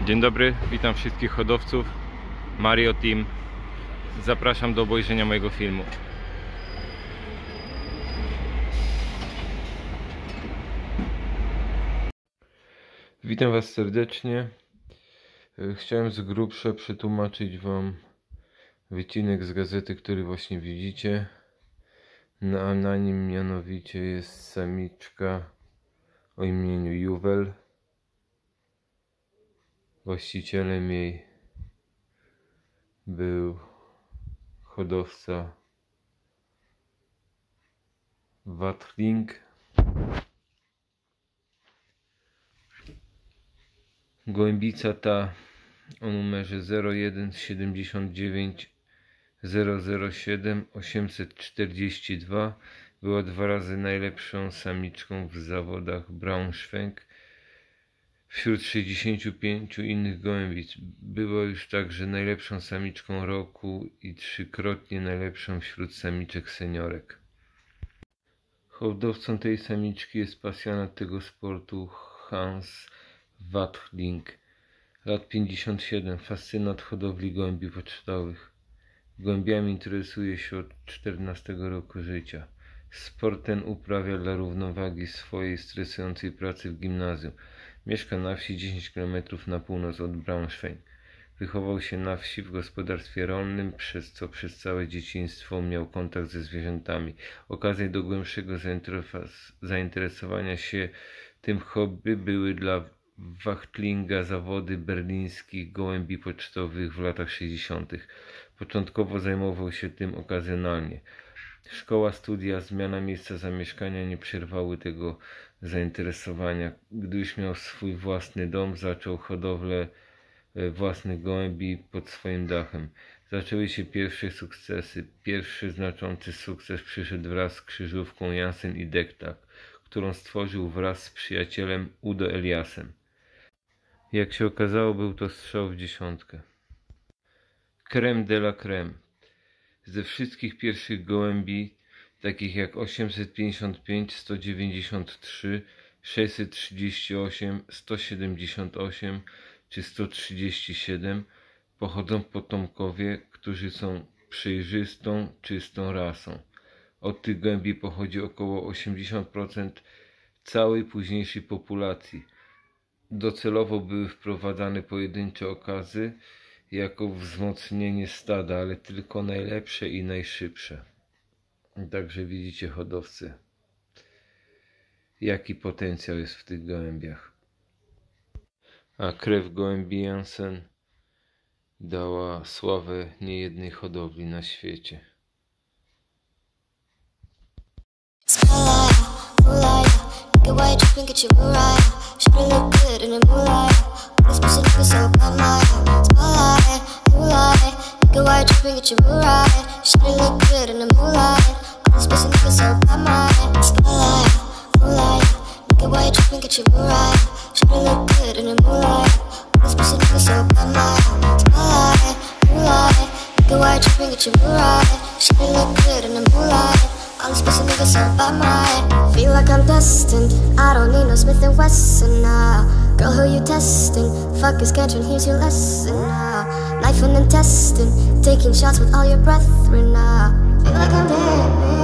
Dzień dobry, witam wszystkich hodowców Mario Team. Zapraszam do obejrzenia mojego filmu. Witam Was serdecznie. Chciałem z grubsza przetłumaczyć Wam wycinek z gazety, który właśnie widzicie. Na nim mianowicie jest samiczka o imieniu Juwel. Właścicielem jej był hodowca Watling. Gołębica ta o numerze 01 79 007 842 była 2 razy najlepszą samiczką w zawodach Braunschweig wśród 65 innych gołębic. Była już także najlepszą samiczką roku i 3-krotnie najlepszą wśród samiczek seniorek. Hodowcą tej samiczki jest pasjonat tego sportu Hans Watling, lat 57, fascynat hodowli gołębi pocztowych. Gołębiami interesuje się od 14 roku życia. Sport ten uprawia dla równowagi swojej stresującej pracy w gimnazjum. Mieszka na wsi 10 km na północ od Braunschweig. Wychował się na wsi w gospodarstwie rolnym, przez co przez całe dzieciństwo miał kontakt ze zwierzętami. Okazje do głębszego zainteresowania się tym hobby były dla Wachtlinga zawody berlińskich gołębi pocztowych w latach 60. Początkowo zajmował się tym okazjonalnie. Szkoła, studia, zmiana miejsca zamieszkania nie przerwały tego zainteresowania. Gdy już miał swój własny dom, zaczął hodowlę własnych gołębi pod swoim dachem. Zaczęły się pierwsze sukcesy. Pierwszy znaczący sukces przyszedł wraz z krzyżówką Jansen i Dektak, którą stworzył wraz z przyjacielem Udo Eliasem. Jak się okazało, był to strzał w dziesiątkę. Crème de la crème. Ze wszystkich pierwszych gołębi, takich jak 855, 193, 638, 178 czy 137, pochodzą potomkowie, którzy są przejrzystą, czystą rasą. Od tych gołębi pochodzi około 80% całej późniejszej populacji. Docelowo były wprowadzane pojedyncze okazy jako wzmocnienie stada, ale tylko najlepsze i najszybsze. Także widzicie, hodowcy, jaki potencjał jest w tych gołębiach. A krew gołębi Jansen dała sławę niejednej hodowli na świecie. Feel like I'm destined. I don't need no Smith & Wesson now. Girl, who you testing? Fuck is catching, here's your lesson now. Knife and then testing, taking shots with all your brethren now. Feel like I'm dead.